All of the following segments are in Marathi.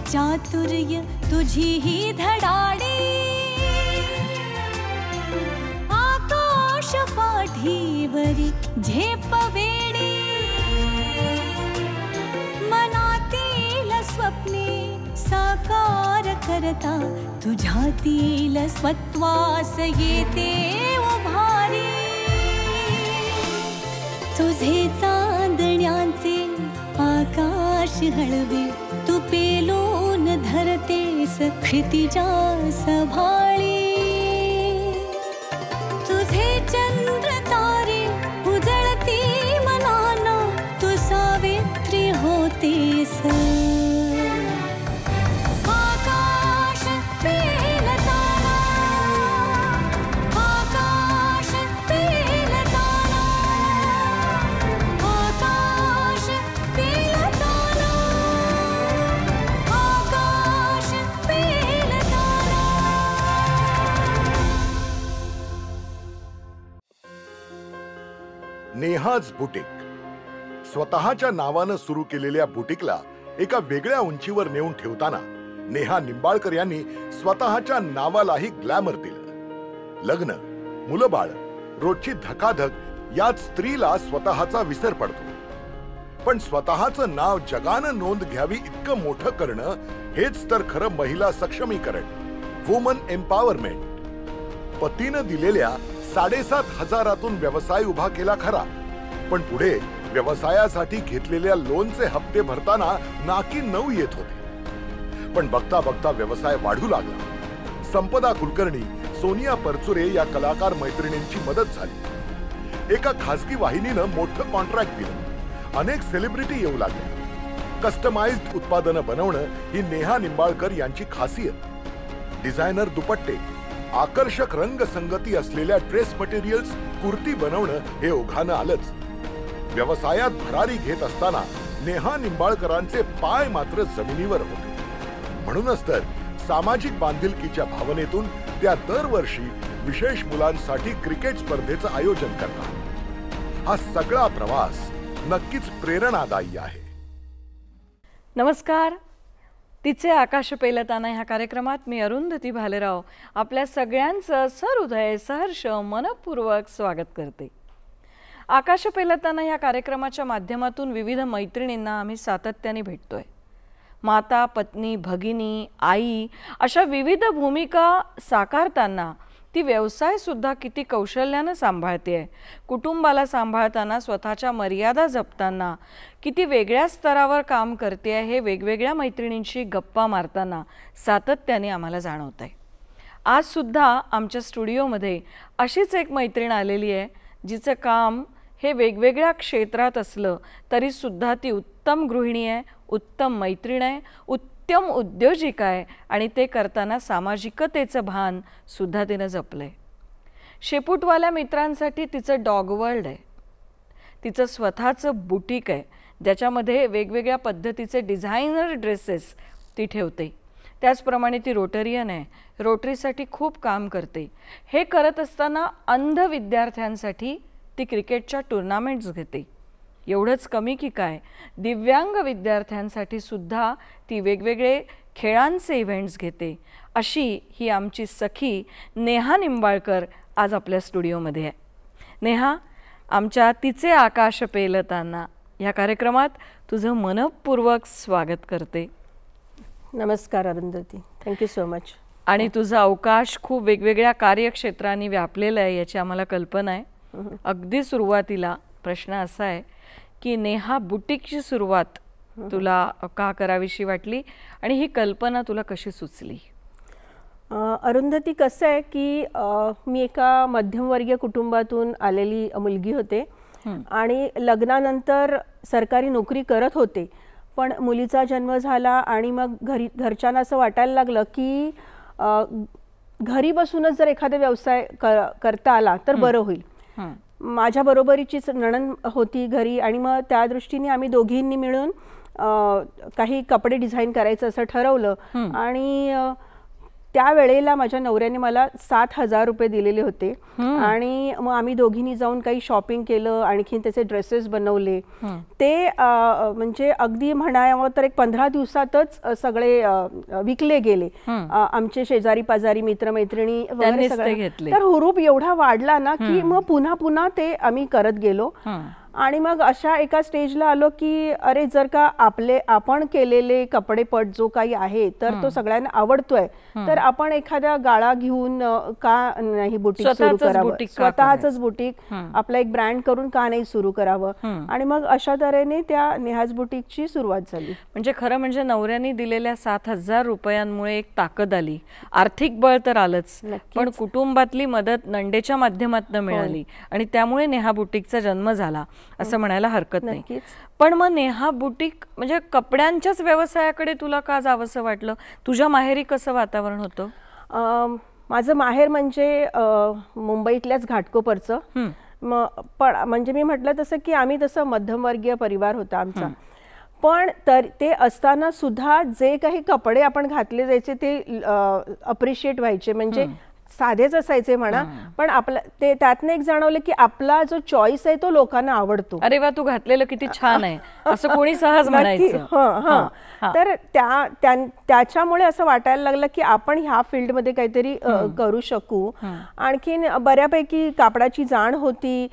चातुर्य तुझी ही धडाडी, आकाश पाठीवरी झेप वेडी, मनातील स्वप्ने साकार करता तुझ्यातील स्वत्वास येते उभारी। तुझे चांदण्याचे आकाश हळवे तू पेलून धरतेस क्षितिजास भाळी। तुझे चंद्र तारे उजळती मनाना तू सावित्री होतेस। नेहाज बुटीक स्वतःच्या नावानं सुरू केलेल्या बुटीकला एका वेगळ्या उंचीवर नेऊन ठेवताना नेहा निंबाळकर यांनी स्वतःच्या नावालाही ग्लॅमर दिलं। लग्न, मुलंबाळ, रोजची धकाधक यात स्त्रीला स्वतःचा विसर पडतो, पण स्वतःचं नाव जगानं नोंद घ्यावी इतकं मोठं करणं हेच तर खरं महिला सक्षमीकरण, वुमन एम्पॉवरमेंट। पतीनं दिलेल्या 7,500 व्यवसाय उभा केला खरा, पण पुढे व्यवसायासाठी घेतलेल्या लोनचे हप्ते भरताना नाकी 9 येत होते। पण बघता बघता व्यवसाय वाढू लागला। संपदा कुलकर्णी, सोनिया परचुरे या कलाकार मैत्रिणींची मदत झाली। एका खासगी वाहिनीनं मोठं कॉन्ट्रॅक्ट दिलं। अनेक सेलिब्रिटी येऊ लागले। कस्टमाइज्ड उत्पादनं बनवणं ही नेहा निंबाळकर यांची खासियत। डिझायनर दुपट्टे, आकर्षक रंगसंगती असलेल्या ड्रेस मटेरियल्स, कुर्ती बनवणं हे ओघानं आलंच। व्यवसायात भरारी घेत असताना नेहा निंबाळकरांचे पाय मात्र जमिनीवर होते। म्हणूनच तर सामाजिक बांधिलकीच्या भावनेतून त्या दरवर्षी विशेष मुलांसाठी क्रिकेट स्पर्धेचं आयोजन करतात। हा सगळा प्रवास नक्कीच प्रेरणादायी आहे। नमस्कार, तिचे आकाश पेलताना ह्या कार्यक्रमात मी अरुंधती भालेराव आपल्या सगळ्यांचं सहृदय सहर्ष मनपूर्वक स्वागत करते। आकाश पेलताना ह्या कार्यक्रमाच्या माध्यमातून विविध मैत्रिणींना आम्ही सातत्याने भेटतोय। माता, पत्नी, भगिनी, आई अशा विविध भूमिका साकारताना ती व्यवसाय सुद्धा किती कौशल्याने सांभाळते, कुटुंबाला सांभाळताना स्वतःच्या मर्यादा जपताना किती वेगळ्या स्तरावर काम करते हे वेगवेगळ्या मैत्रिणींशी गप्पा मारताना सातत्याने आम्हाला जाणवत आहे। आज सुद्धा आमच्या स्टुडिओमध्ये अशीच एक मैत्रीण आलेली आहे, जिचं काम हे वेगवेगळ्या क्षेत्रात असलं तरी सुद्धा ती उत्तम गृहिणी आहे, उत्तम मैत्रीण आहे, उत्तम उद्योजिका आहे आणि ते करताना सामाजिकतेचं भान सुद्धा तिनं जपलंय। शेपूटवाल्या मित्रांसाठी तिचं डॉग वर्ल्ड आहे, तिचं स्वतःचं बुटीक आहे ज्याच्यामध्ये वेगवेगळ्या पद्धतीचे डिझायनर ड्रेसेस ती ठेवते। त्याचप्रमाणे ती रोटरियन आहे, रोटरीसाठी खूप काम करते। हे करत असताना अंध विद्यार्थ्यांसाठी ती क्रिकेटच्या टुर्नामेंट्स घेते। एवढंच कमी की काय, दिव्यांग विद्यार्थ्यांसाठी सुद्धा ती वेगवेगळे खेळांचे इव्हेंट्स घेते। अशी ही आमची सखी नेहा निंबाळकर आज आपल्या स्टुडिओमध्ये आहे। नेहा, आमच्या तिचे आकाश पेलताना या कार्यक्रमात तुझं मनपूर्वक स्वागत करते। नमस्कार अरुंधती, थँक्यू सो मच। आणि तुझा अवकाश खूप वेगवेगळ्या कार्यक्षेत्रांनी व्यापलेला आहे याची आम्हाला कल्पना आहे। अगदी सुरुवातीला प्रश्न असा आहे की नेहा बुटीकची सुरुवात तुला का करावीशी वाटली आणि ही कल्पना तुला कशी सुचली? अरुंधती, कसं आहे की मी एका मध्यमवर्गीय कुटुंबातून आलेली मुलगी होते आणि लग्नानंतर सरकारी नोकरी करत होते, पण मुलीचा जन्म झाला आणि मग घरच्यांना असं वाटायला लागलं की घरी बसूनच जर एखादा व्यवसाय करता आला तर बरं होईल। माझ्या बरोबरीचीच नणंद होती घरी आणि मग त्या दृष्टीने आम्ही दोघींनी मिळून काही कपडे डिझाईन करायचं असं ठरवलं आणि त्यावेळेला माझ्या नवऱ्याने मला 7,000 रुपये दिलेले होते आणि मग आम्ही दोघींनी जाऊन काही शॉपिंग केलं, आणखीन त्याचे ड्रेसेस बनवले. ते म्हणजे अगदी म्हणावं तर एक 15 दिवसातच सगळे विकले गेले. आमचे शेजारी पाजारी मित्रमैत्रिणी वगैरे सगळे. तर हुरूप एवढा वाढला ना की मग पुन्हा पुन्हा ते आम्ही करत गेलो. आणि मग अशा एका स्टेजला आलो की अरे जर का आपण केलेले कपडेपट जो काही आहे तर तो सगळ्यांना आवडतोय, तर आपण एखाद्या गाळा घेऊन का नाही बुटीक सुरू करावं, स्वतःच बुटीक आपला एक ब्रँड करून का नाही सुरू करावं. आणि मग अशा तऱ्हेने त्या नेहाज बुटीकची सुरुवात झाली. म्हणजे खरं म्हणजे नवऱ्याने दिलेल्या 7,000 रुपयांमुळे एक ताकद आली, आर्थिक बळ तर आलंच, पण कुटुंबातली मदत नंडेच्या माध्यमातून मिळाली आणि त्यामुळे नेहा बुटीकचा जन्म झाला असं म्हणायला हरकत नाही. पण मग नेहा बुटीक म्हणजे कपड्यांच्याच व्यवसायाकडे तुला का जावंसं वाटलं? तुझ्या माहेरी कसं वातावरण होतं? माझं माहेर म्हणजे मुंबईतल्याच घाटकोपरचं. पण म्हणजे मी म्हटलं तसं की आम्ही तसं मध्यमवर्गीय परिवार होता आमचा. पण तर ते असताना सुद्धा जे काही कपडे आपण घातले जायचे ते अप्रिशिएट व्हायचे, म्हणजे साधेच असायचे म्हणा, पण आपलं ते त्यातनं एक जाणवलं की आपला जो चॉईस आहे तो लोकांना आवडतो. अरे वा, तू घातलेलं किती छान आहे असं कोणी सहज म्हणायचं. तर त्याच्यामुळे असं वाटायला लागलं की आपण ह्या फील्डमध्ये काहीतरी करू शकू. आणखीन बऱ्यापैकी कापडाची जाण होती,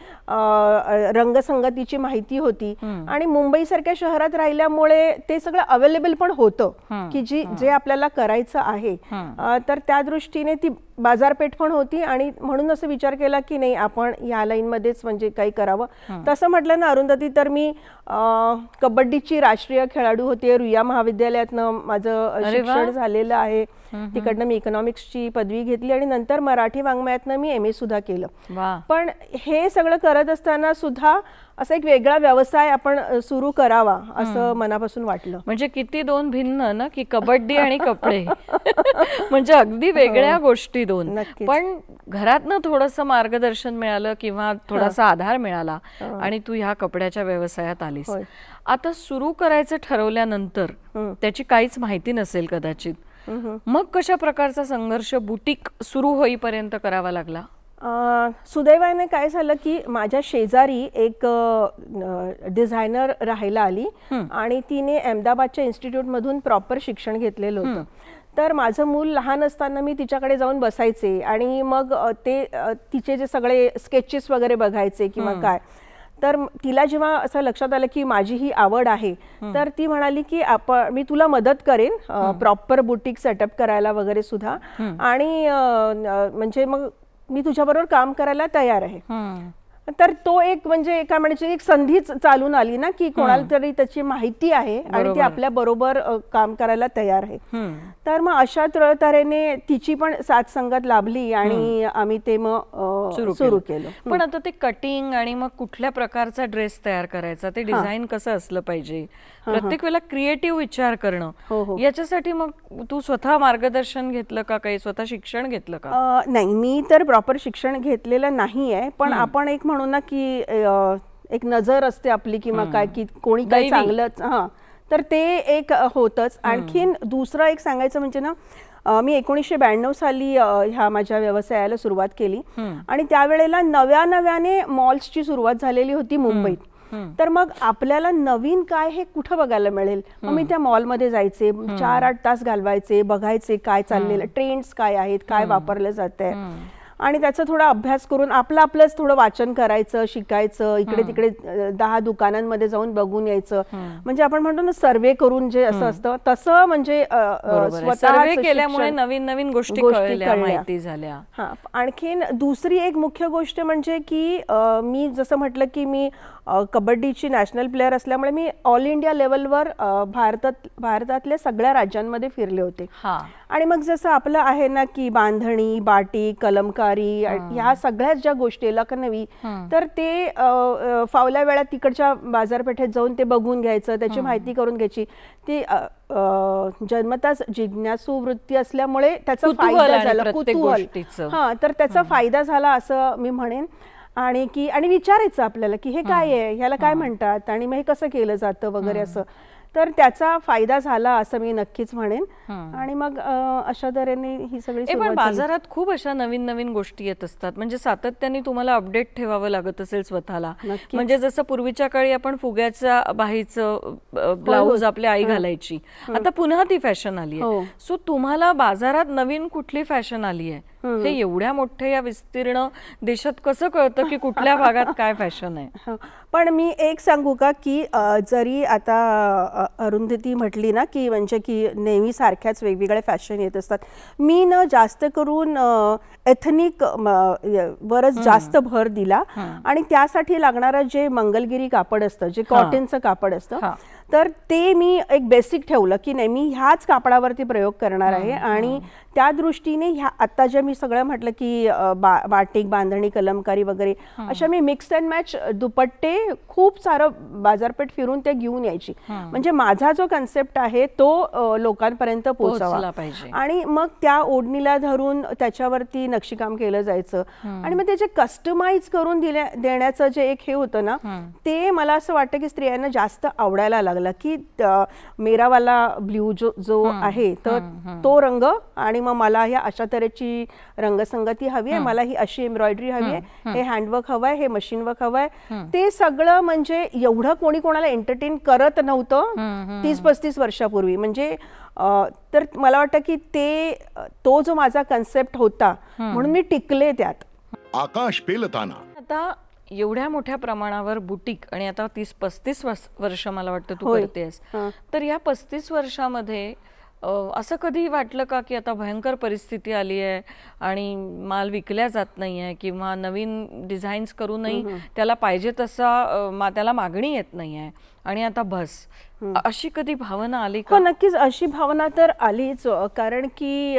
रंगसंगतीची माहिती होती आणि मुंबईसारख्या शहरात राहिल्यामुळे ते सगळं अवेलेबल पण होतं की जे आपल्याला करायचं आहे. तर त्या दृष्टीने ती बाजारपेठ पण होती आणि म्हणून असं विचार केला की नाही आपण ह्या लाईनमध्येच म्हणजे काही करावं. तसं म्हटलं ना अरुंधती, तर मी कबड्डीची राष्ट्रीय खेळाडू होते. रुईया महाविद्यालयातनं माझं शिक्षण झालेलं आहे. तिकडनं मी इकॉनॉमिक्सची पदवी घेतली आणि नंतर मराठी वाङ्मयातनं मी MA सुद्धा केलं. पण हे सगळं करत असताना सुद्धा असा एक वेगळा व्यवसाय आपण सुरू करावा असं मनापासून वाटलं. म्हणजे किती दोन भिन्न ना, की कबड्डी आणि कपडे म्हणजे अगदी वेगळ्या गोष्टी दोन. पण घरातनं थोडंसं मार्गदर्शन मिळालं किंवा थोडासा आधार मिळाला आणि तू ह्या कपड्याच्या व्यवसायात आलीस. आता सुरू करायचं ठरवल्यानंतर त्याची काहीच माहिती नसेल कदाचित, मग कशा प्रकारचा संघर्ष बुटीक सुरू होईपर्यंत करावा लागला? सुदैवाने काय झालं की माझ्या शेजारी एक डिझायनर राहायला आली आणि तिने अहमदाबादच्या इन्स्टिट्यूटमधून प्रॉपर शिक्षण घेतलेलं होतं. तर माझं मूल लहान असताना मी तिच्याकडे जाऊन बसायचे आणि मग ते तिचे जे सगळे स्केचेस वगैरे बघायचे किंवा काय. तर तिला जेव्हा असं लक्षात आलं की माझी ही आवड आहे, तर ती म्हणाली की मी तुला मदत करेन प्रॉपर बुटीक सेटअप करायला वगैरे सुद्धा, आणि म्हणजे मग मी तुझ्याबरोबर काम करायला तयार आहे. तर तो एक म्हणजे काय म्हणायची एक संधीच चालून आली ना की कोणाला तरी त्याची माहिती आहे आणि ती आपल्या बरोबर काम करायला तयार आहे. तर मग अशा तऱ्हेने तिची पण साथ संगत लाभली आणि आम्ही ते मग सुरू केलं. पण आता ते कटिंग आणि मग कुठल्या प्रकारचा ड्रेस तयार करायचा, ते डिझाईन कसं असलं पाहिजे, प्रत्येक वेळेला क्रिएटिव्ह विचार करणं, याच्यासाठी मग तू स्वतः मार्गदर्शन घेतलं का, काही स्वतः शिक्षण घेतलं का? नाही, मी तर प्रॉपर शिक्षण घेतलेलं नाहीये, पण आपण एक म्हणू ना की एक नजर असते आपली किंवा काय की कोणी काही चांगलं, तर ते एक होतच. आणखीन दुसरं एक सांगायचं म्हणजे ना, मी 1992 साली ह्या माझ्या व्यवसायाला सुरुवात केली आणि त्यावेळेला नव्याने मॉल्सची सुरुवात झालेली होती मुंबईत. तर मग आपल्याला नवीन काय हे कुठं बघायला मिळेल, मग मी त्या मॉलमध्ये जायचे, 4-8 तास घालवायचे, बघायचे काय चाललेलं, ट्रेंड्स काय आहेत, काय वापरलं जातंय, आणि त्याचा थोडा अभ्यास करून आपलंच थोडं वाचन करायचं, शिकायचं, इकडे तिकडे 10 दुकानांमध्ये जाऊन बघून यायचं. म्हणजे आपण म्हणतो ना सर्वे करून जे असं असतं तसं, म्हणजे स्वतः केल्यामुळे नवीन नवीन गोष्टी कळल्या, माहिती झाल्या. आणखीन दुसरी एक मुख्य गोष्ट म्हणजे की मी जसं म्हटलं की मी कबड्डीची नॅशनल प्लेअर असल्यामुळे मी ऑल इंडिया लेवलवर भारतातल्या सगळ्या राज्यांमध्ये फिरले होते. आणि मग जसं आपलं आहे ना की बांधणी, बाटिक, कलमकारी, ह्या सगळ्याच ज्या गोष्टी लखनवी, तर ते फावल्या वेळात तिकडच्या बाजारपेठेत जाऊन ते बघून घ्यायचं, त्याची माहिती करून घ्यायची. ती जन्मताच जिज्ञासू वृत्ती असल्यामुळे त्याचा फायदा झाला, कुतूहल. तर त्याचा फायदा झाला असं मी म्हणेन. आणि विचारायचं आपल्याला की हे काय आहे, ह्याला काय म्हणतात आणि मग हे कसं केलं जातं वगैरे असं. तर त्याचा फायदा झाला असं मी नक्कीच म्हणेन. आणि मग अशा तऱ्हेने ही सगळी पण बाजारात खूप अशा नवीन नवीन गोष्टी येत असतात, म्हणजे सातत्याने तुम्हाला अपडेट ठेवावं लागत असेल स्वतःला. म्हणजे जसं पूर्वीच्या काळी आपण फुग्याच्या बाहीचं ब्लाऊज आपल्या आई घालायची, आता पुन्हा ती फॅशन आली आहे. सो तुम्हाला बाजारात नवीन कुठली फॅशन आली आहे हे एवढ्या मोठ्या या विस्तीर्ण देशात कसं कळतं की कुठल्या भागात काय फॅशन आहे? पण मी एक सांगू का की जरी आता अरुंधती म्हटली ना की म्हणजे की नेहमी सारख्याच वेगवेगळ्या फॅशन येत असतात, मी ना जास्त करून एथनिक वरच जास्त भर दिला. आणि त्यासाठी लागणारं जे मंगलगिरी कापड असतं, जे कॉटनचं कापड असतं, तर ते मी एक बेसिक ठेवलं की नाही, मी ह्याच कापडावरती प्रयोग करणार आहे. आणि त्या दृष्टीने ह्या आता जे मी सगळं म्हटलं की बाटिक, बांधणी, कलमकारी वगैरे अशा मी मिक्स अँड मॅच दुपट्टे खूप सारं बाजारपेठ फिरून ते घेऊन यायची. म्हणजे माझा जो कन्सेप्ट आहे तो लोकांपर्यंत पोहोचावा पाहिजे. आणि मग त्या ओढणीला धरून त्याच्यावरती नक्षीकाम केलं जायचं. आणि मग त्याचे कस्टमाइज करून देण्याचं जे एक हे होतं ना, ते मला असं वाटतं की स्त्रियांना जास्त आवडायला लागला की मेरावाला ब्ल्यू जो आहे तर तो रंग, आणि मग मला ह्या अशा तऱ्हेची रंगसंगती हवी आहे, मला ही अशी एम्ब्रॉयडरी हवी आहे, हे हँडवर्क हवंय, हे मशीन वर्क हवंय. ते सगळं म्हणजे एवढं कोणी कोणाला एंटरटेन करत नव्हतं 30-35 वर्षापूर्वी. म्हणजे तर मला वाटतं की तो जो माझा कन्सेप्ट होता म्हणून मी टिकले त्यात. आकाश पेलताना आता एवढ्या मोठ्या प्रमाणावर बुटीक, आणि आता 30-35 वर्ष मला वाटतं तू करतेस, तर या 35 वर्षामध्ये असं कधी वाटलं का की आता भयंकर परिस्थिती आली आहे आणि माल विकल्या जात नाही आहे, किंवा नवीन डिझाईन्स करूनही त्याला पाहिजे तसा त्याला मागणी येत नाही आहे आणि आता बस, अशी कधी भावना आली का? नक्कीच अशी भावना तर आलीच. कारण की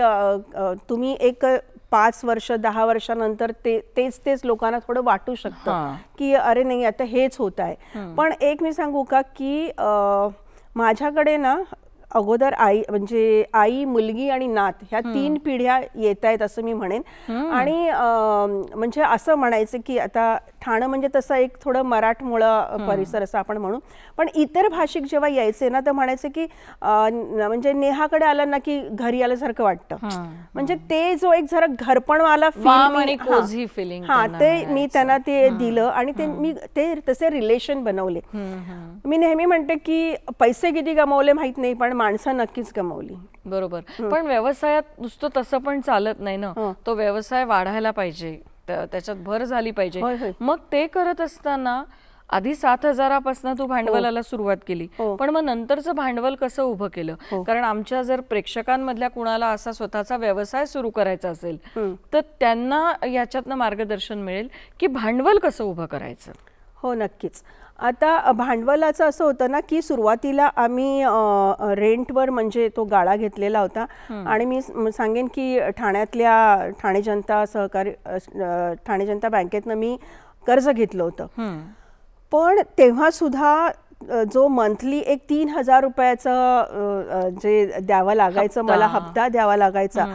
तुम्ही एक 5 वर्ष 10 वर्षानंतर तेच लोकांना थोडं वाटू शकतं की अरे नाही आता हेच होत आहे. पण एक मी सांगू का की माझ्याकडे ना अगोदर म्हणजे आई, मुलगी आणि नात ह्या 3 पिढ्या येत आहेत असं मी म्हणेन. आणि म्हणजे असं म्हणायचं की आता ठाणं म्हणजे तसं एक थोडं मराठमोळा परिसर असं आपण म्हणू, पण इतर भाषिक जेव्हा यायचे ना तर म्हणायचे की म्हणजे नेहाकडे आलं ना की घरी आल्यासारखं वाटतं. म्हणजे ते जो एक जरा घरपणवाला फीलिंग, ते मी त्यांना ते दिलं आणि मी ते तसे रिलेशन बनवले. मी नेहमी म्हणते की पैसे किती कमवले माहित नाही, पण माणसं नक्कीच कमवली. बरोबर. पण व्यवसायात नुसतं तसं पण चालत नाही ना, तो व्यवसाय वाढायला पाहिजे, त्याच्यात भर झाली पाहिजे. मग ते करत असताना आधी 7,000पासून तू भांडवलाला सुरुवात केली, पण मग नंतरचं भांडवल कसं उभं केलं? कारण आमच्या जर प्रेक्षकांमधल्या कुणाला असा स्वतःचा व्यवसाय सुरू करायचा असेल तर त्यांना याच्यातनं मार्गदर्शन मिळेल की भांडवल कसं उभं करायचं. हो नक्कीच. आता भांडवलाचं असं होतं ना की सुरुवातीला आम्ही रेंटवर म्हणजे तो गाळा घेतलेला होता. आणि मी सांगेन की ठाणे जनता बँकेतनं मी कर्ज घेतलं होतं. पण तेव्हा सुद्धा जो मंथली एक 3,000 रुपयाचं जे द्यावं लागायचं, मला हप्ता द्यावा लागायचा,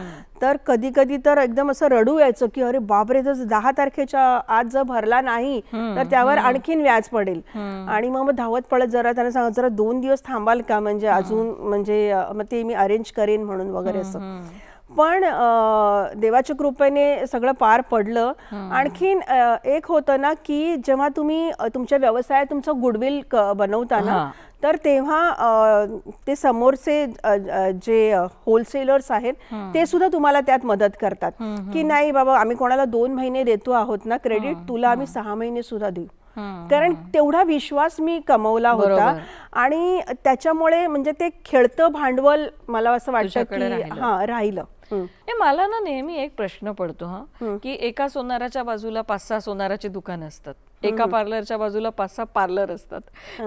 तर कधी कधी तर एकदम असं रडू यायचं की अरे बापरे, जर 10 तारखेच्या आज जर भरला नाही तर त्यावर आणखीन व्याज पडेल. आणि मग धावत पडत जरा त्यांना सांगा जरा 2 दिवस थांबाल का, म्हणजे अजून म्हणजे मग ते मी अरेंज करेन म्हणून वगैरे असं. पण देवाच्या कृपेने सगळं पार पडलं. आणखीन एक होतं ना की जेव्हा तुम्ही तुमच्या व्यवसायात तुमचं गुडविल बनवता ना, तर तेव्हा ते समोरचे जे होलसेलर्स आहेत ते सुद्धा तुम्हाला त्यात मदत करतात की नाही बाबा आम्ही कोणाला 2 महिने देतो आहोत ना क्रेडिट, तुला आम्ही 6 महिने सुद्धा देऊ. कारण तेवढा विश्वास मी कमवला होता. आणि त्याच्यामुळे म्हणजे ते खेळतं भांडवल मला असं वाटतं की राहिलं. मला ना नेहमी एक प्रश्न पडतो की एका सोनाराच्या बाजूला 5-6 सोनाराची दुकानं असतात, एका पार्लरच्या बाजूला 5-6 पार्लर असतात,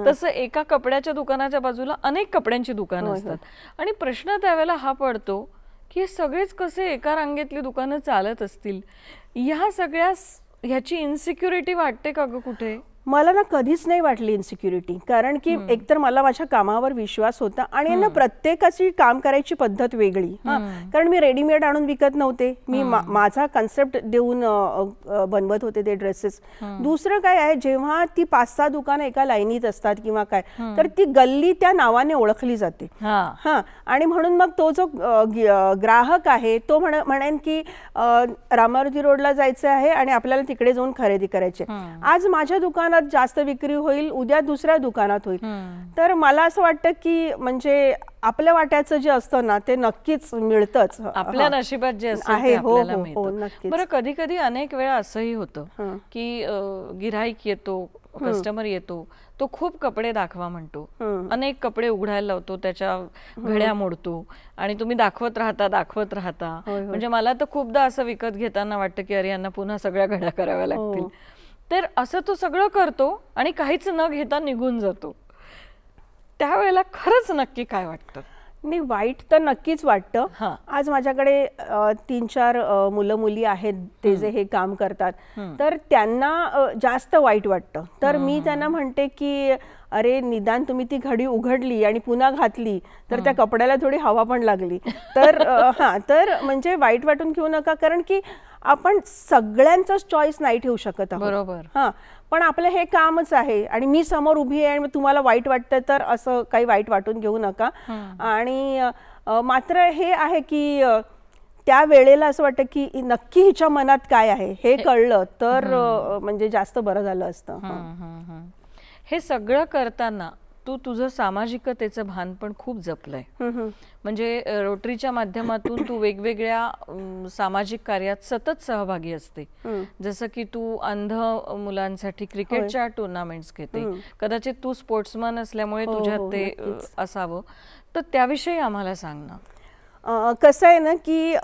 तसं एका कपड्याच्या दुकानाच्या बाजूला अनेक कपड्यांची दुकानं असतात. आणि प्रश्न त्यावेळेला हा पडतो की हे सगळेच कसे एका रांगेतली दुकानं चालत असतील. ह्या सगळ्या ह्याची इन्सिक्युरिटी वाटते का ग कुठे? मला ना कधीच नाही वाटली इन्सिक्युरिटी, कारण की एकतर मला माझ्या कामावर विश्वास होता आणि ना प्रत्येकाची काम करायची पद्धत वेगळी. कारण मी रेडीमेड आणून विकत नव्हते, मी माझा कन्सेप्ट देऊन बनवत होते ते ड्रेसेस. दुसरं काय आहे, जेव्हा ती 5-6 दुकानं एका लाईनीत असतात किंवा काय, तर ती गल्ली त्या नावाने ओळखली जाते. हा, आणि म्हणून मग तो जो ग्राहक आहे तो म्हणेन की रामारुती रोडला जायचं आहे आणि आपल्याला तिकडे जाऊन खरेदी करायची. आज माझ्या दुकानात जास्त विक्री होईल, उद्या दुसऱ्या दुकानात होईल. तर मला असं वाटतं की म्हणजे आपल्या वाट्याचं जे असतं ना ते नक्कीच मिळतंच, आपल्या नशिबात जे आहे. हो आपल्याला हो मिळतं. नक्कीच. बरं, कधी कधी अनेक वेळा असंही होतं की गिऱ्हाईक येतो, कस्टमर येतो, तो खूप कपडे दाखवा म्हणतो, अनेक कपडे उघडायला लावतो, त्याच्या घड्या मोडतो आणि तुम्ही दाखवत राहता. म्हणजे मला तर खूपदा असं विकत घेताना वाटतं की अरे यांना पुन्हा सगळ्या घड्या कराव्या लागतील. तर असं तो सगळं करतो आणि काहीच न घेता निघून जातो. त्यावेळेला खरंच नक्की काय वाटतं? नाही, वाईट तर नक्कीच वाटतं. आज माझ्याकडे 3-4 मुलं मुली आहेत ते जे हे काम करतात, तर त्यांना जास्त वाईट वाटतं. तर मी त्यांना म्हणते की अरे निदान तुम्ही ती घडी उघडली आणि पुन्हा घातली तर त्या कपड्याला थोडी हवा पण लागली. तर तर म्हणजे वाईट वाटून घेऊ नका, कारण की आपण सगळ्यांचाच चॉईस नाही ठेवू शकत आहोत. बरोबर. पण आपलं हे कामच आहे आणि मी समोर उभी आहे आणि तुम्हाला वाईट वाटतं तर असं काही वाईट वाटून घेऊ नका. आणि मात्र हे आहे की त्या वेळेला असं वाटतं की नक्की हिच्या मनात काय आहे हे कळलं तर म्हणजे जास्त बरं झालं असतं. हे सगळं करताना तू तुझं सामाजिकतेचं भान पण खूप जपलंय. म्हणजे रोटरीच्या माध्यमातून तू वेगवेगळ्या सामाजिक कार्यात सतत सहभागी असते. जसं की तू अंध मुलांसाठी क्रिकेटच्या टुर्नामेंट्स घेते. कदाचित तू स्पोर्ट्समन असल्यामुळे तुझ्यात ते असावं, तर त्याविषयी आम्हाला सांग ना. कसं आहे ना की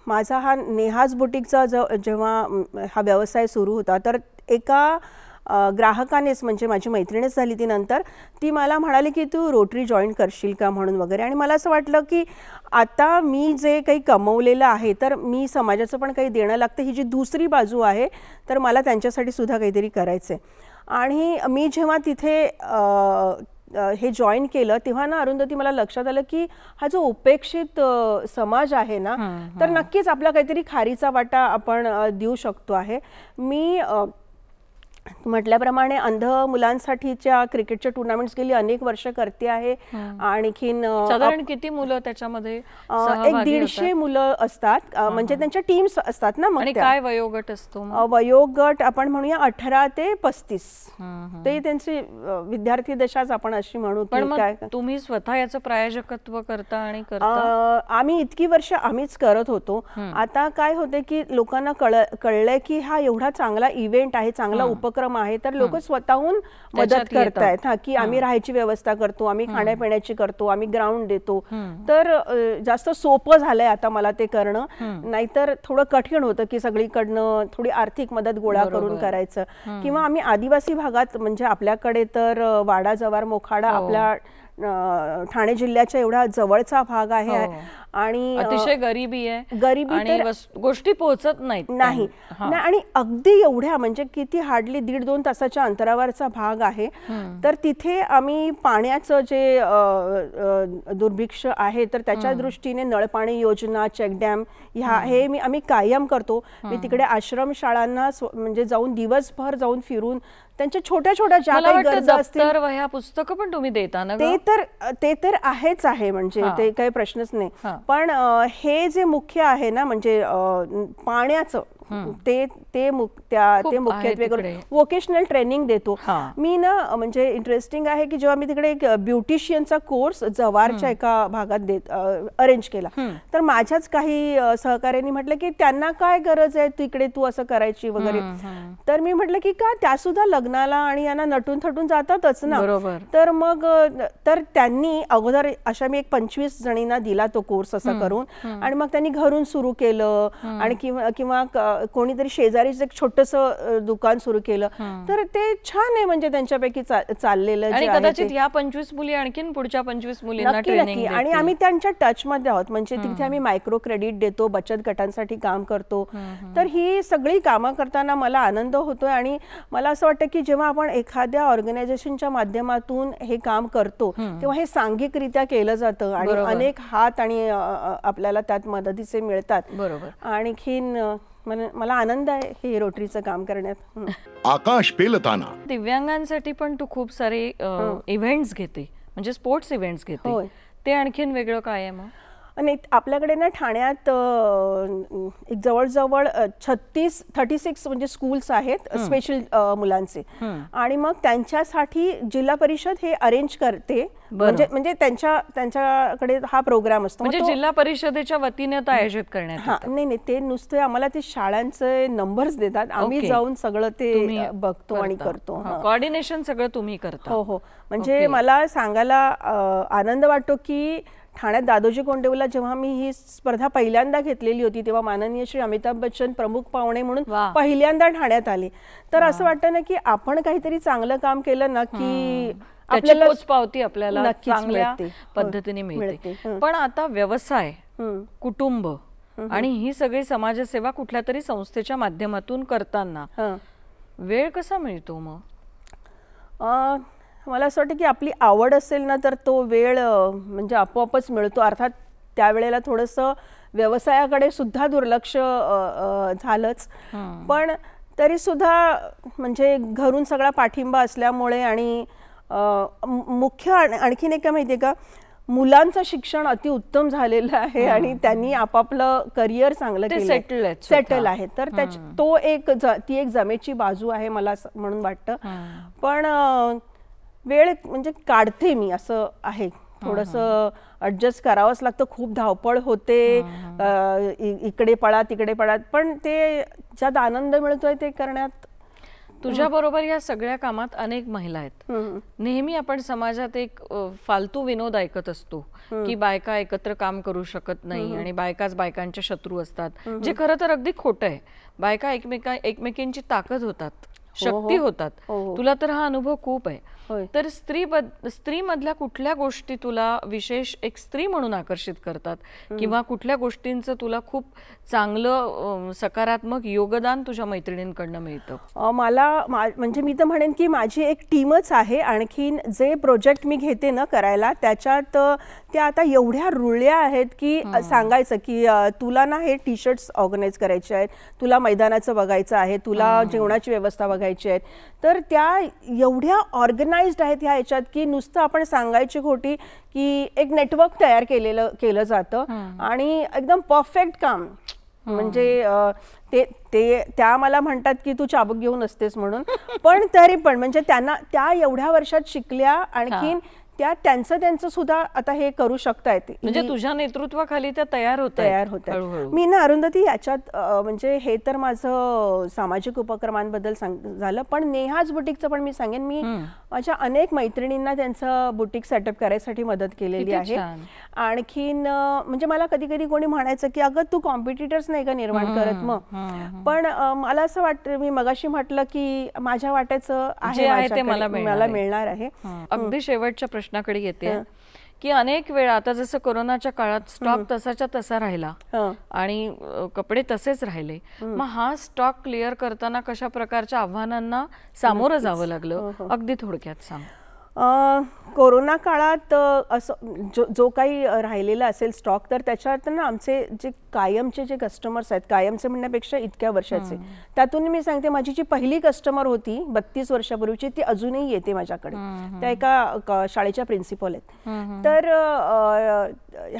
माझा हा नेहाज बुटीकचा जेव्हा हा व्यवसाय सुरू होता, तर एका ग्राहकानेच, म्हणजे माझी मैत्रीणच झाली ती नंतर, ती मला म्हणाली की तू रोटरी जॉईन करशील का म्हणून वगैरे. आणि मला असं वाटलं की आता मी जे काही कमवलेलं आहे तर मी समाजाचं पण काही देणं लागतं, ही जी दुसरी बाजू आहे, तर मला त्यांच्यासाठी सुद्धा काहीतरी करायचं आहे. आणि मी जेव्हा तिथे हे जॉईन केलं तेव्हा ना अरुंधती मला लक्षात आलं की हा जो उपेक्षित समाज आहे ना, तर नक्कीच आपला काहीतरी खारीचा वाटा आपण देऊ शकतो आहे. मी म्हटल्याप्रमाणे अंध मुलांसाठीच्या क्रिकेटच्या टुर्नामेंट्स गेली अनेक वर्ष करते आहे. आणखीन साधारण किती मुलं त्याच्यामध्ये? एक 150 मुलं असतात, म्हणजे त्यांच्या टीम्स असतात ना. मग काय वयोगट असतो? वयोगट आपण म्हणूया 18 ते 35. ते त्यांचे विद्यार्थी दशाच आपण अशी म्हणू. पण काय तुम्ही स्वतः याचं प्रायोजकत्व करता आणि आम्ही इतकी वर्ष आम्हीच करत होतो. आता काय होते की लोकांना कळलंय की हा एवढा चांगला इव्हेंट आहे, चांगला उपक्रम आहे, तर लोक स्वतःहून मदत करतायत. की आम्ही राहायची व्यवस्था करतो, आम्ही खाण्यापिण्याची करतो, आम्ही ग्राउंड देतो. तर जास्त सोपं झालंय आता मला ते करणं. नाहीतर थोडं कठीण होतं की सगळीकडनं थोडी आर्थिक मदत गोळा करून करायचं. किंवा आम्ही आदिवासी भागात, म्हणजे आपल्याकडे तर वाडा, जव्हार, मोखाडा आपल्या ठाणे जिल्ह्याच्या एवढा जवळचा भाग आहे आणि अतिशय गरिबी आहे, गरिबी गोष्टी पोहोचत नाही. आणि अगदी एवढ्या म्हणजे किती हार्डली 1.5-2 तासाच्या अंतरावरचा भाग आहे. तर तिथे आम्ही पाण्याचं जे दुर्भिक्ष आहे तर त्याच्या दृष्टीने नळपाणी योजना, चेकडॅम हे आम्ही कायम करतो. मी तिकडे आश्रम शाळांना म्हणजे जाऊन दिवसभर जाऊन फिरून त्यांच्या छोट्या छोट्या ज्या काही गरजा असतील, वह्या, पुस्तकं पण तुम्ही देता ना? ते तर आहेच आहे, म्हणजे ते काही प्रश्नच नाही. पण हे जे मुख्य आहे ना, म्हणजे पाण्याचं ते मुख्यत्वे वोकेशनल ट्रेनिंग देतो मी ना. म्हणजे इंटरेस्टिंग आहे की जेव्हा मी तिकडे एक ब्युटिशियनचा कोर्स जव्हारच्या एका भागात अरेंज केला, तर माझ्याच काही सहकार्यांनी म्हटलं की त्यांना काय गरज आहे तिकडे तू असं करायची वगैरे. तर मी म्हटलं की का, त्या सुद्धा लग्नाला आणि यांना नटून थटून जातातच ना. तर मग त्यांनी अगोदर अशा मी एक 25 जणींना दिला तो कोर्स असा करून, आणि मग त्यांनी घरून सुरू केलं. आणि किंवा कोणीतरी शेजारीच एक छोटंसं दुकान सुरू केलं तर ते छान आहे, म्हणजे त्यांच्यापैकी चाललेलं आणि कदाचित या 25 मुली आणखीन पुढच्या 25 मुलींना ट्रेनिंग, आणि आम्ही त्यांच्या टच मध्ये आहोत. म्हणजे तिथे आम्ही मायक्रो क्रेडिट देतो, बचत गटांसाठी काम करतो. तर ही सगळी कामं करताना मला आनंद होतोय आणि मला असं वाटतं की जेव्हा आपण एखाद्या ऑर्गनायझेशनच्या माध्यमातून हे काम करतो तेव्हा हे सांघिकरित्या केलं जातं आणि अनेक हात आणि आपल्याला त्यात मदतीचे मिळतात. बरोबर. आणखीन मला आनंद आहे हे रोटरीचं काम करण्यात. आकाश पेलताना दिव्यांगांसाठी पण तू खूप सारे इव्हेंट्स घेते, म्हणजे स्पोर्ट्स इव्हेंट्स घेते, ते आणखीन वेगळं काय आहे मग? आणि आपल्याकडे ना ठाण्यात एक जवळजवळ 36 म्हणजे स्कूल्स आहेत स्पेशल मुलांचे, आणि मग त्यांच्यासाठी जिल्हा परिषद हे अरेंज करते. म्हणजे त्यांच्याकडे हा प्रोग्राम असतो, म्हणजे जिल्हा परिषदेच्या वतीने तो आयोजित करण्यात. नाही, ते नुसते आम्हाला ते शाळांचे नंबर्स देतात, आम्ही जाऊन सगळं ते बघतो आणि करतो. कोऑर्डिनेशन सगळं तुम्ही करता? हो. म्हणजे मला सांगायला आनंद वाटतो की ठाण्यात दादोजी कोंडदेवला जेव्हा मी ही स्पर्धा पहिल्यांदा घेतलेली होती तेव्हा माननीय श्री अमिताभ बच्चन प्रमुख पाहुणे म्हणून पहिल्यांदा ठाण्यात आले. तर असं वाटतं ना की आपण काहीतरी चांगलं काम केलं ना की आपल्याला पोचपावती आपल्याला चांगल्या पद्धतीने मिळते. पण आता व्यवसाय, कुटुंब आणि ही सगळी समाजसेवा कुठल्या तरी संस्थेच्या माध्यमातून करताना वेळ कसा मिळतो मग? मला असं वाटतं की आपली आवड असेल ना तर तो वेळ म्हणजे आपोआपच मिळतो. अर्थात त्यावेळेला थोडंसं व्यवसायाकडे सुद्धा दुर्लक्ष झालंच, पण तरी सुद्धा म्हणजे घरून सगळा पाठिंबा असल्यामुळे आणि मुख्य आणखीन एक काय माहिती आहे का, मुलांचं शिक्षण अतिउत्तम झालेलं आहे आणि त्यांनी आपापलं करिअर चांगलं केलं, सेटल आहे. तर ती एक जमेची बाजू आहे मला म्हणून वाटतं. पण वेळ म्हणजे काढते मी, असं आहे. थोडंसं ऍडजस्ट करावंच लागतं, खूप धावपळ होते, इकडे पळा तिकडे पळा, पण ते ज्यात आनंद मिळतोय ते करण्यात. तुझ्या बरोबर या सगळ्या कामात अनेक महिला आहेत. नेहमी आपण समाजात एक फालतू विनोद ऐकत असतो की बायका एकत्र काम करू शकत नाही आणि बायकाच बायकांच्या शत्रू असतात, जे खरं तर अगदी खोटं आहे. बायका एकमेकींची ताकद होतात, शक्ती होतात. तुला तर हा अनुभव खूप आहे. तर स्त्री मधल्या कुठल्या गोष्टी तुला विशेष एक स्त्री म्हणून आकर्षित करतात, किंवा कुठल्या गोष्टींचं तुला खूप चांगलं सकारात्मक योगदान तुझ्या मैत्रिणींकडनं मिळतं? मला म्हणजे मी तर म्हणेन की माझी एक टीमच आहे. आणखीन जे प्रोजेक्ट मी घेते ना करायला त्याच्यात त्या आता एवढ्या रुळल्या आहेत की सांगायचं की तुला ना हे टी शर्ट्स ऑर्गनाईज करायचे आहेत, तुला मैदानाचं बघायचं आहे, तुला जेवणाची व्यवस्था बघायची आहे. तर त्या एवढ्या ऑर्गनाइज्ड आहेत ह्या ह्याच्यात की नुसतं आपण सांगायची खोटी की एक नेटवर्क तयार केलं जातं आणि एकदम परफेक्ट काम. म्हणजे त्या मला म्हणतात की तू चाबूक घेऊन असतेस म्हणून, पण तरी पण म्हणजे त्यांना त्या एवढ्या वर्षात शिकल्या, आणखीन त्यांचं सुद्धा आता हे करू शकतायत. म्हणजे तुझ्या नेतृत्वाखाली त्या तयार होत. मी ना अरुंधती याच्यात म्हणजे हे तर माझं सामाजिक उपक्रमांबद्दल झालं, पण नेहाज बुटीकचं पण मी सांगेन. मी माझ्या अनेक मैत्रिणींना त्यांचं बुटीक सेटअप करायसाठी मदत केलेली आहे. आणखीन म्हणजे मला कधी कधी कोणी म्हणायचं की अगं तू कॉम्पिटिटर्स नाही का निर्माण करत मग, पण मला असं वाटतं, मी मगाशी म्हटलं की माझ्या वाट्याचं आहे ते मला मिळणार आहे. अगदी शेवटच्या प्रश्नाकडे येते की अनेक वेळा आता जसं कोरोनाच्या काळात स्टॉक तसाच्या तसा राहिला आणि कपडे तसेच राहिले, मग हा स्टॉक क्लिअर करताना कशा प्रकारच्या आव्हानांना सामोरं जावं लागलं, अगदी थोडक्यात सांग. कोरोना काळात असं जो काही राहिलेला असेल स्टॉक, तर त्याच्यात ना आमचे जे कायमचे जे कस्टमर्स आहेत, कायमचे म्हणण्यापेक्षा इतक्या वर्षाचे, त्यातून मी सांगते माझी जी पहिली कस्टमर होती 32 वर्षापूर्वीची, ती अजूनही येते माझ्याकडे. त्या एका शाळेच्या प्रिन्सिपल आहेत. तर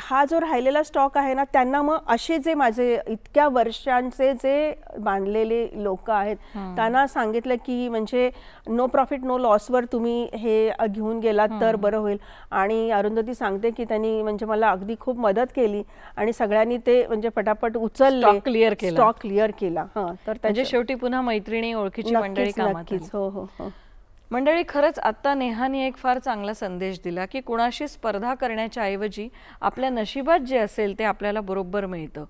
हा जो राहिलेला स्टॉक आहे ना, त्यांना मग असे जे माझे इतक्या वर्षांचे जे बांधलेले लोक आहेत त्यांना सांगितलं की म्हणजे नो प्रॉफिट नो लॉसवर तुम्ही हे घेऊन गेलात तर बरं होईल. आणि अरुंधती सांगते की त्यांनी म्हणजे मला अगदी खूप मदत केली आणि सगळ्यांनी ते म्हणजे पटापट उचलले, स्टॉक क्लिअर केला. तर त्याच्या शेवटी पुन्हा मैत्रिणी, ओळखीची मंडळी कामात आली. हो. मंडळी, खरंच आता नेहाने एक फार चांगला संदेश दिला की कुणाशी स्पर्धा करण्याच्या ऐवजी आपल्या नशिबात जे असेल ते आपल्याला बरोबर मिळतं.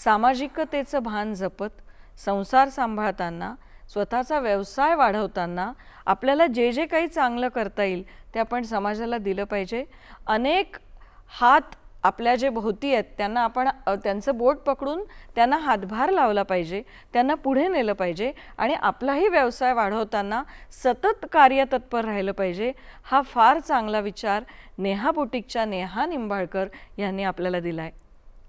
सामाजिकतेचं भान जपत संसार सांभाळताना, स्वतःचा व्यवसाय वाढवताना आपल्याला जे जे काही चांगलं करता येईल ते आपण समाजाला दिलं पाहिजे. अनेक हात आपल्या जे भोवती आहेत त्यांना आपण त्यांचं बोट पकडून त्यांना हातभार लावला पाहिजे, त्यांना पुढे नेलं पाहिजे आणि आपलाही व्यवसाय वाढवताना सतत कार्यतत्पर राहिलं पाहिजे. हा फार चांगला विचार नेहा बुटीकच्या नेहा निंबाळकर यांनी आपल्याला दिला आहे.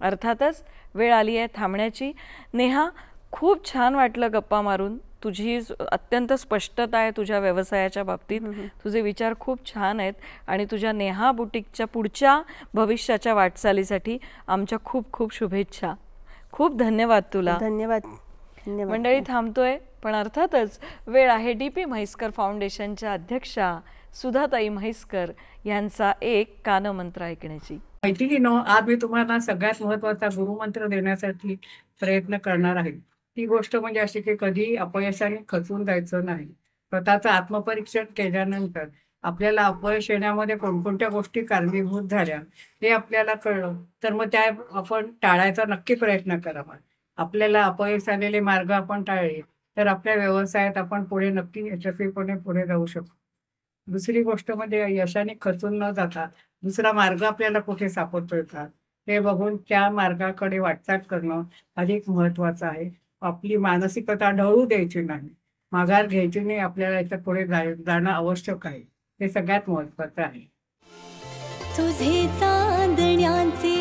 अर्थातच वेळ आली आहे थांबण्याची. नेहा, खूप छान वाटलं गप्पा मारून. तुझी अत्यंत स्पष्टता आहे तुझ्या व्यवसायाच्या बाबतीत. तुझे विचार खूप छान आहेत आणि तुझ्या नेहा बुटीकच्या पुढच्या भविष्याच्या वाटचालीसाठी आमच्या खूप खूप शुभेच्छा. खूप धन्यवाद तुला. धन्यवाद. मंडळी, थांबतोय पण अर्थातच वेळ आहे DP म्हैसकर फाउंडेशनच्या अध्यक्षा सुधाताई म्हैसकर यांचा एक कानमंत्र ऐकण्याची. मैत्रिणींनो, आज मी तुम्हाला सगळ्यात महत्वाचा गुरुमंत्र देण्यासाठी प्रयत्न करणार आहे. ती गोष्ट म्हणजे अशी की कधी अपयशाने खचून जायचं नाही. स्वतःचं आत्मपरीक्षण केल्यानंतर आपल्याला अपयश येण्यामध्ये कोणकोणत्या गोष्टी कारणीभूत झाल्या हे आपल्याला कळलं तर मग त्या आपण टाळायचा नक्की प्रयत्न करावा. आपल्याला अपयश आलेले मार्ग आपण टाळले तर आपल्या व्यवसायात आपण पुढे नक्की यशस्वीपणे पुढे जाऊ शकतो. दुसरी गोष्ट म्हणजे यशाने खचून न जाता दुसरा मार्ग आपल्याला कुठे सापडतोय का हे बघून त्या मार्गाकडे वाटचाल करणं अधिक महत्वाचं आहे. आपली मानसिकता ढळू द्यायची नाही, माघार घ्यायची नाही. आपल्याला याच्या पुढे जाणं आवश्यक आहे. हे सगळ्यात महत्वाचं आहे. तुझे चांदण्याचे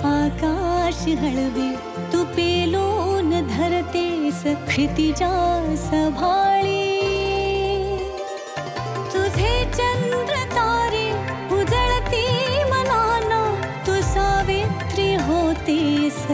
आकाश हळवे, तू पेलून धरतेस क्षितिजा सभाळी. तुझे चंद्र तारे उजळती मनानं, तू सावित्री होतेस.